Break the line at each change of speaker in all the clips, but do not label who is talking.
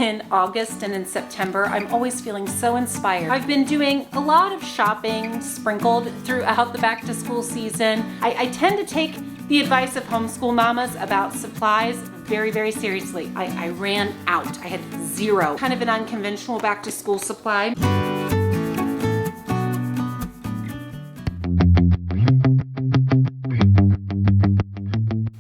in August and in September, I'm always feeling so inspired. I've been doing a lot of shopping sprinkled throughout the back to school season. I tend to take the advice of homeschool mamas about supplies very, very seriously. I ran out. I had zero. Kind of an unconventional back to school supply.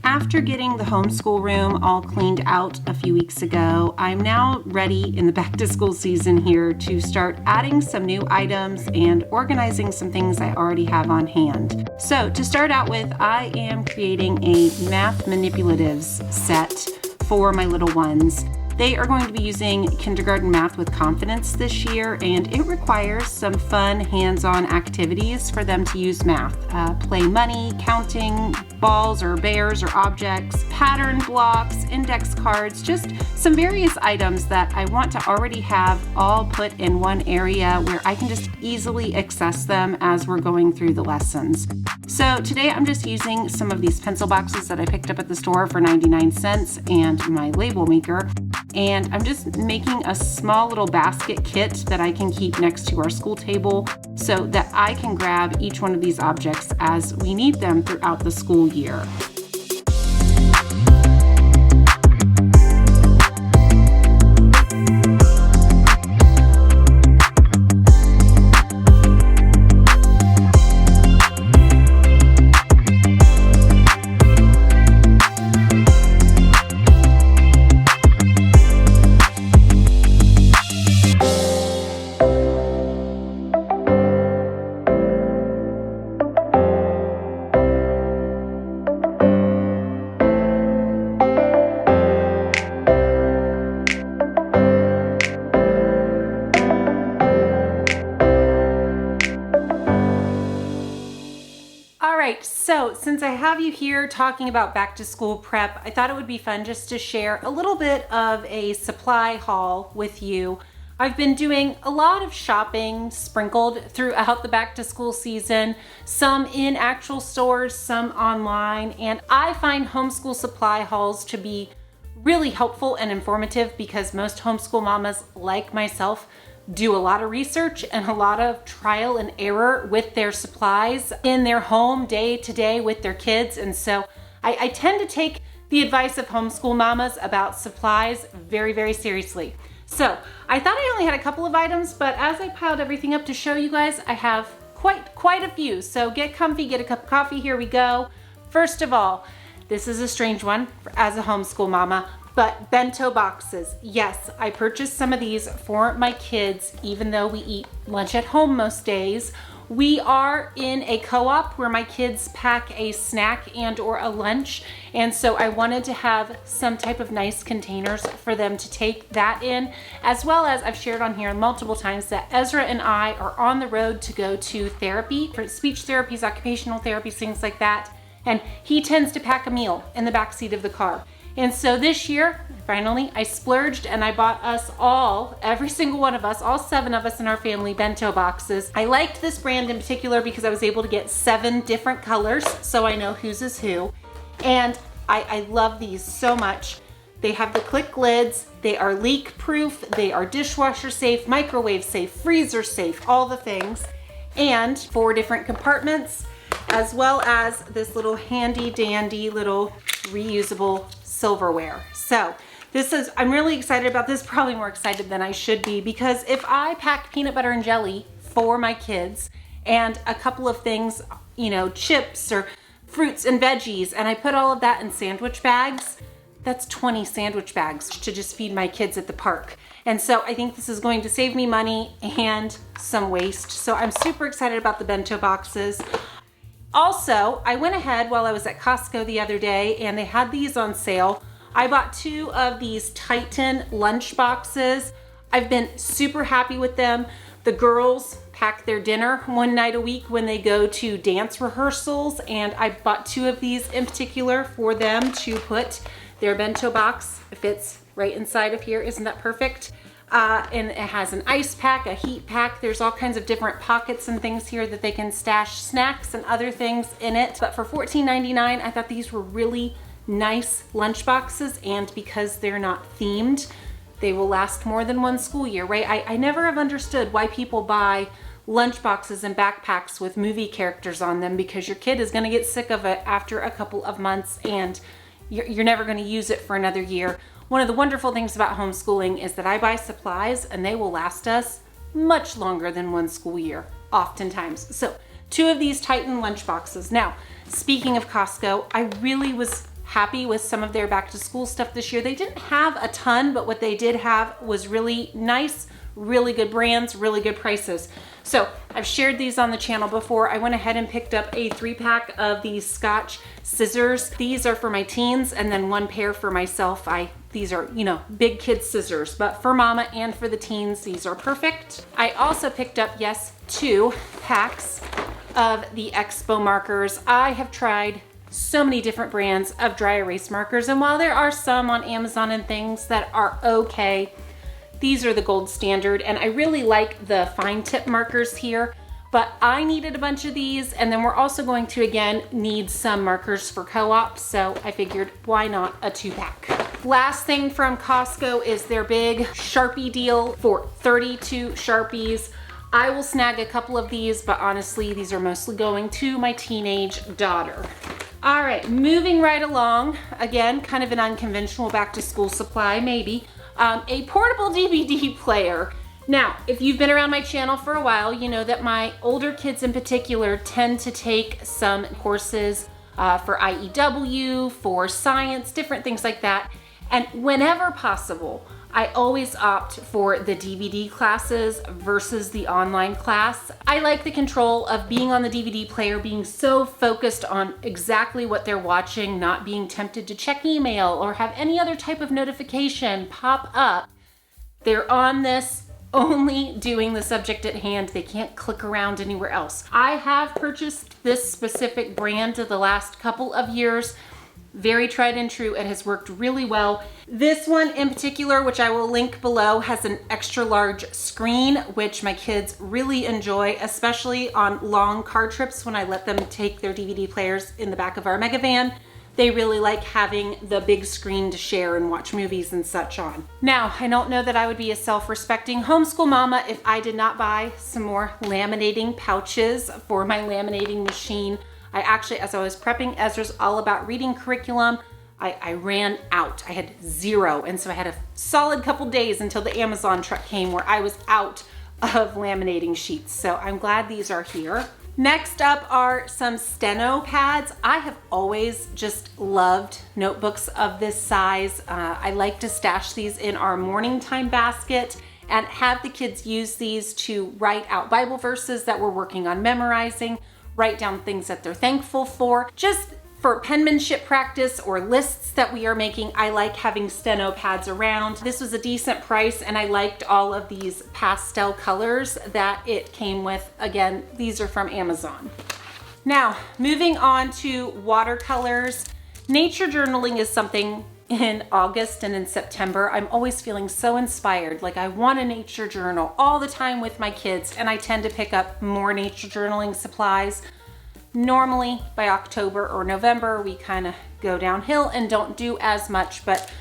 After getting the homeschool room all cleaned out a few weeks ago, I'm now ready in the back to school season here to start adding some new items and organizing some things I already have on hand. So to start out with, I am creating a math manipulatives set for my little ones. They are going to be using kindergarten math with confidence this year, and it requires some fun hands-on activities for them to use math. Play money, counting balls or bears or objects, pattern blocks, index cards, just some various items that I want to already have all put in one area where I can just easily access them as we're going through the lessons. So today I'm just using some of these pencil boxes that I picked up at the store for 99 cents and my label maker. And I'm just making a small little basket kit that I can keep next to our school table so that I can grab each one of these objects as we need them throughout the school year. So since I have you here talking about back to school prep, I thought it would be fun just to share a little bit of a supply haul with you. I've been doing a lot of shopping sprinkled throughout the back to school season, some in actual stores, some online, and I find homeschool supply hauls to be really helpful and informative because most homeschool mamas like myself do a lot of research and a lot of trial and error with their supplies in their home day to day with their kids. And so I tend to take the advice of homeschool mamas about supplies very, very seriously. So I thought I only had a couple of items, but as I piled everything up to show you guys, I have quite a few. So get comfy, get a cup of coffee, here we go. First of all, this is a strange one as a homeschool mama, but bento boxes. Yes, I purchased some of these for my kids, even though we eat lunch at home most days. We are in a co-op where my kids pack a snack and or a lunch, and so I wanted to have some type of nice containers for them to take that in, as well as I've shared on here multiple times that Ezra and I are on the road to go to therapy, for speech therapies, occupational therapies, things like that, and he tends to pack a meal in the back seat of the car. And so this year, finally, I splurged and I bought us all, every single one of us, all 7 of us in our family, bento boxes. I liked this brand in particular because I was able to get 7 different colors, so I know whose is who. And I love these so much. They have the click lids, they are leak proof, they are dishwasher safe, microwave safe, freezer safe, all the things. And 4 different compartments, as well as this little handy dandy little reusable silverware. So I'm really excited about this, probably more excited than I should be, because if I pack peanut butter and jelly for my kids and a couple of things, you know, chips or fruits and veggies, and I put all of that in sandwich bags, that's 20 sandwich bags to just feed my kids at the park. And so I think this is going to save me money and some waste. So I'm super excited about the bento boxes. Also, I went ahead while I was at Costco the other day and they had these on sale. I bought 2 of these Titan lunch boxes. I've been super happy with them. The girls pack their dinner one night a week when they go to dance rehearsals, and I bought 2 of these in particular for them to put their bento box. It fits right inside of here. Isn't that perfect? And it has an ice pack, a heat pack. There's all kinds of different pockets and things here that they can stash snacks and other things in it. But for $14.99, I thought these were really nice lunch boxes, and because they're not themed, They will last more than one school year, right? I never have understood why people buy lunch boxes and backpacks with movie characters on them, because your kid is going to get sick of it after a couple of months and you're never going to use it for another year. One of the wonderful things about homeschooling is that I buy supplies and they will last us much longer than one school year, oftentimes. So 2 of these Titan lunch boxes. Now, speaking of Costco, I really was happy with some of their back to school stuff this year. They didn't have a ton, but what they did have was really nice, really good brands, really good prices. So I've shared these on the channel before. I went ahead and picked up a 3-pack of these Scotch scissors. These are for my teens, and then 1 pair for myself. These are, big kid scissors, but for mama and for the teens, these are perfect. I also picked up, yes, 2 packs of the Expo markers. I have tried so many different brands of dry erase markers, and while there are some on Amazon and things that are okay, these are the gold standard, and I really like the fine tip markers here, but I needed a bunch of these, and then we're also going to, again, need some markers for co-op, so I figured, why not a 2-pack? Last thing from Costco is their big Sharpie deal for 32 Sharpies. I will snag a couple of these, but honestly, these are mostly going to my teenage daughter. All right, moving right along, again, kind of an unconventional back to school supply, maybe. A portable DVD player. Now, if you've been around my channel for a while, you know that my older kids in particular tend to take some courses for IEW, for science, different things like that. And whenever possible, I always opt for the DVD classes versus the online class. I like the control of being on the DVD player, being so focused on exactly what they're watching, not being tempted to check email or have any other type of notification pop up. They're on this, only doing the subject at hand. They can't click around anywhere else. I have purchased this specific brand the last couple of years. Very tried and true. It has worked really well. This one in particular, which I will link below, has an extra large screen, which my kids really enjoy, especially on long car trips when I let them take their DVD players in the back of our mega van. They really like having the big screen to share and watch movies and such on. Now, I don't know that I would be a self-respecting homeschool mama if I did not buy some more laminating pouches for my laminating machine. I actually, as I was prepping Ezra's All About Reading curriculum, I ran out. I had 0, and so I had a solid couple days until the Amazon truck came where I was out of laminating sheets. So I'm glad these are here. Next up are some steno pads. I have always just loved notebooks of this size. I like to stash these in our morning time basket and have the kids use these to write out Bible verses that we're working on memorizing, write down things that they're thankful for. Just for penmanship practice or lists that we are making, I like having steno pads around. This was a decent price, and I liked all of these pastel colors that it came with. Again, these are from Amazon. Now, moving on to watercolors. Nature journaling is something in August and in September, I'm always feeling so inspired. Like I want a nature journal all the time with my kids, and I tend to pick up more nature journaling supplies. Normally by October or November, we kind of go downhill and don't do as much, but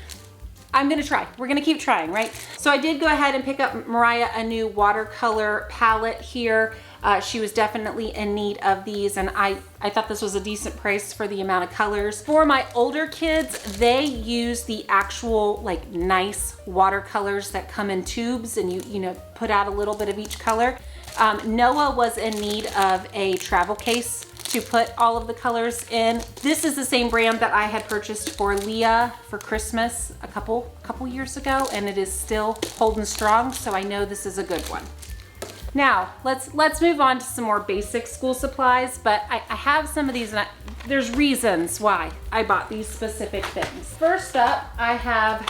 I'm gonna try. We're gonna keep trying, right? So I did go ahead and pick up Mariah a new watercolor palette here. She was definitely in need of these, and I thought this was a decent price for the amount of colors. For my older kids, they use the actual like nice watercolors that come in tubes, and you know, put out a little bit of each color. Noah was in need of a travel case to put all of the colors in. This is the same brand that I had purchased for Leah for Christmas a couple years ago, and it is still holding strong, so I know this is a good one. Now, let's move on to some more basic school supplies, but I have some of these, and there's reasons why I bought these specific things. First up, I have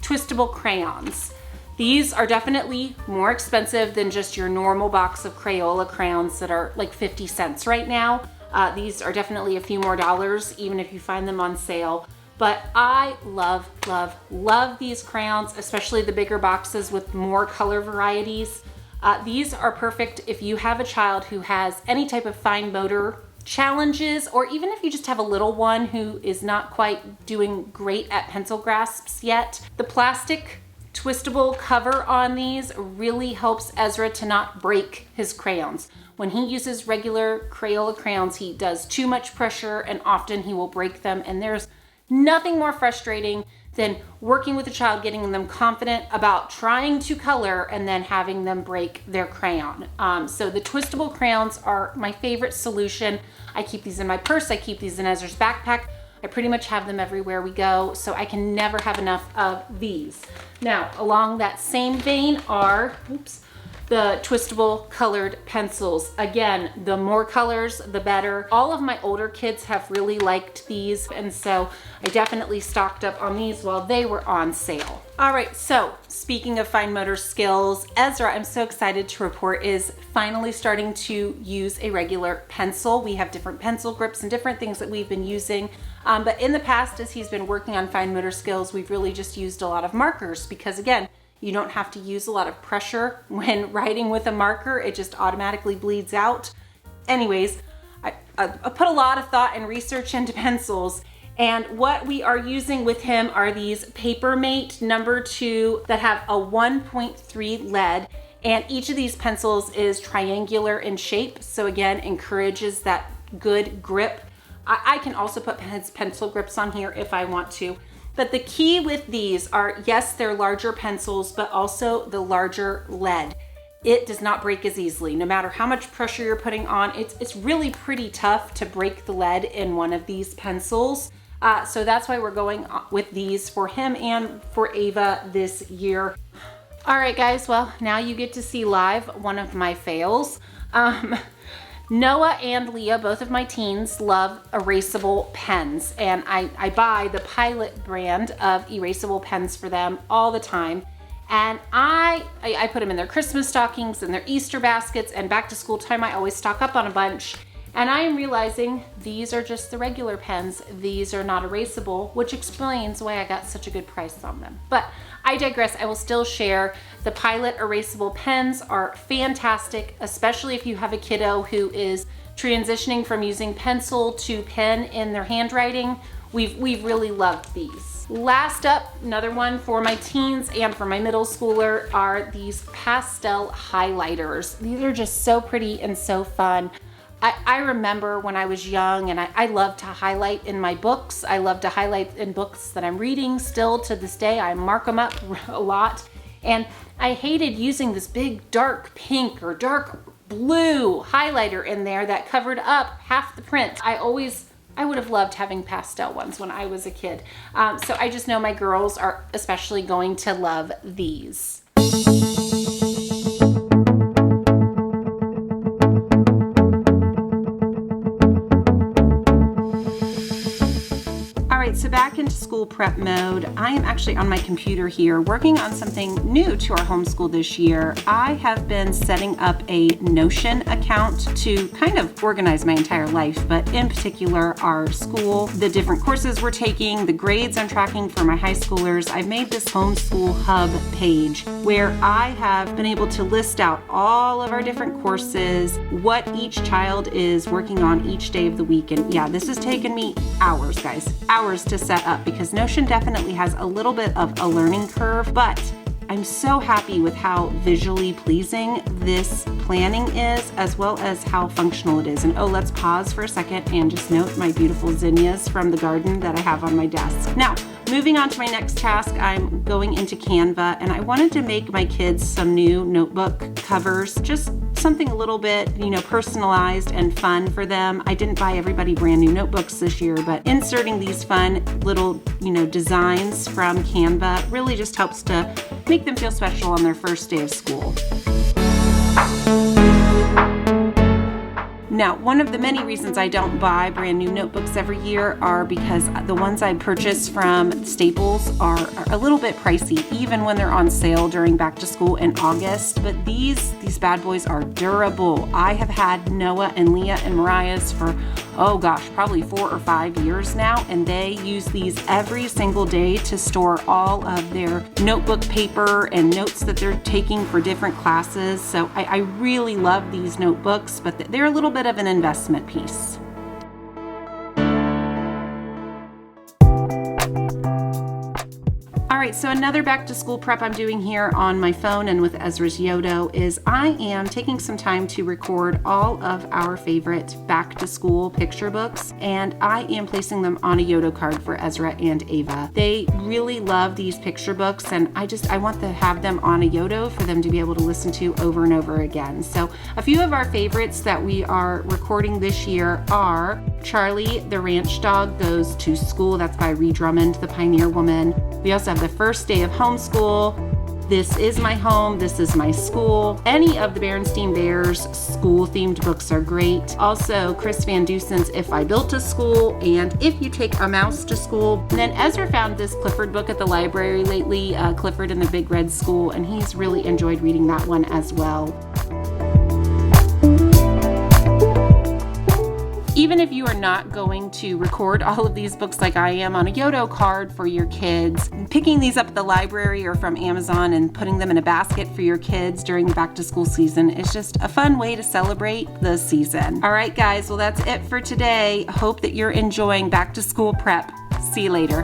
twistable crayons. These are definitely more expensive than just your normal box of Crayola crayons that are like 50 cents right now. These are definitely a few more dollars, even if you find them on sale. But I love, love, love these crayons, especially the bigger boxes with more color varieties. These are perfect if you have a child who has any type of fine motor challenges, or even if you just have a little one who is not quite doing great at pencil grasps yet. The plastic twistable cover on these really helps Ezra to not break his crayons. When he uses regular Crayola crayons, he does too much pressure and often he will break them. And there's nothing more frustrating than working with a child, getting them confident about trying to color and then having them break their crayon. So the twistable crayons are my favorite solution. I keep these in my purse. I keep these in Ezra's backpack. I pretty much have them everywhere we go, so I can never have enough of these. Now, along that same vein are, the twistable colored pencils. Again, the more colors, the better. All of my older kids have really liked these, and so I definitely stocked up on these while they were on sale. All right, so speaking of fine motor skills, Ezra, I'm so excited to report, is finally starting to use a regular pencil. We have different pencil grips and different things that we've been using. But in the past, as he's been working on fine motor skills, we've really just used a lot of markers because, again, you don't have to use a lot of pressure when writing with a marker. It just automatically bleeds out. Anyways, I put a lot of thought and research into pencils, and what we are using with him are these Papermate number 2 that have a 1.3 lead, and each of these pencils is triangular in shape, so again, encourages that good grip. I can also put pencil grips on here if I want to. But the key with these are, yes, they're larger pencils, but also the larger lead. It does not break as easily. No matter how much pressure you're putting on, it's really pretty tough to break the lead in one of these pencils. So that's why we're going with these for him and for Ava this year. All right, guys, well, now you get to see live one of my fails. Noah and Leah, both of my teens, love erasable pens, and I buy the Pilot brand of erasable pens for them all the time. And I put them in their Christmas stockings and their Easter baskets, and back to school time I always stock up on a bunch. And I am realizing these are just the regular pens. These are not erasable, which explains why I got such a good price on them. But I digress. I will still share. The Pilot erasable pens are fantastic, especially if you have a kiddo who is transitioning from using pencil to pen in their handwriting. We've really loved these. Last up, another one for my teens and for my middle schooler are these pastel highlighters. These are just so pretty and so fun. I remember when I was young, and I love to highlight in my books. I love to highlight in books that I'm reading still to this day. I mark them up a lot. And I hated using this big dark pink or dark blue highlighter in there that covered up half the print. I would have loved having pastel ones when I was a kid. So I just know my girls are especially going to love these. So back into school prep mode. I am actually on my computer here working on something new to our homeschool this year. I have been setting up a Notion account to kind of organize my entire life, but in particular our school, the different courses we're taking, the grades I'm tracking for my high schoolers. I've made this homeschool hub page where I have been able to list out all of our different courses, what each child is working on each day of the week. And yeah, this has taken me hours, guys, hours to set up because Notion definitely has a little bit of a learning curve, but I'm so happy with how visually pleasing this planning is, as well as how functional it is. And oh, let's pause for a second and just note my beautiful zinnias from the garden that I have on my desk. Now, moving on to my next task, I'm going into Canva, and I wanted to make my kids some new notebook covers, just something a little bit, personalized and fun for them. I didn't buy everybody brand new notebooks this year, but inserting these fun little, designs from Canva really just helps to make them feel special on their first day of school. Now, one of the many reasons I don't buy brand new notebooks every year are because the ones I purchase from Staples are a little bit pricey, even when they're on sale during back to school in August. But these bad boys are durable. I have had Noah and Leah and Mariah's for, probably 4 or 5 years now, and they use these every single day to store all of their notebook paper and notes that they're taking for different classes. So I really love these notebooks, but they're a little bit of an investment piece. All right, right, so another back to school prep I'm doing here on my phone and with Ezra's Yoto is I am taking some time to record all of our favorite back to school picture books, and I am placing them on a Yoto card for Ezra and Ava. They really love these picture books, and I want to have them on a Yoto for them to be able to listen to over and over again. So a few of our favorites that we are recording this year are Charlie the Ranch Dog Goes to School. That's by Ree Drummond, the Pioneer Woman. We also have The First Day of Homeschool, This Is My Home, This Is My School. Any of the Berenstain Bears school-themed books are great. Also, Chris Van Dusen's If I Built a School and If You Take a Mouse to School. And then Ezra found this Clifford book at the library lately, Clifford and the Big Red School, and he's really enjoyed reading that one as well. Even if you are not going to record all of these books like I am on a Yoto card for your kids, picking these up at the library or from Amazon and putting them in a basket for your kids during the back to school season is just a fun way to celebrate the season. All right, guys, well, that's it for today. Hope that you're enjoying back to school prep. See you later.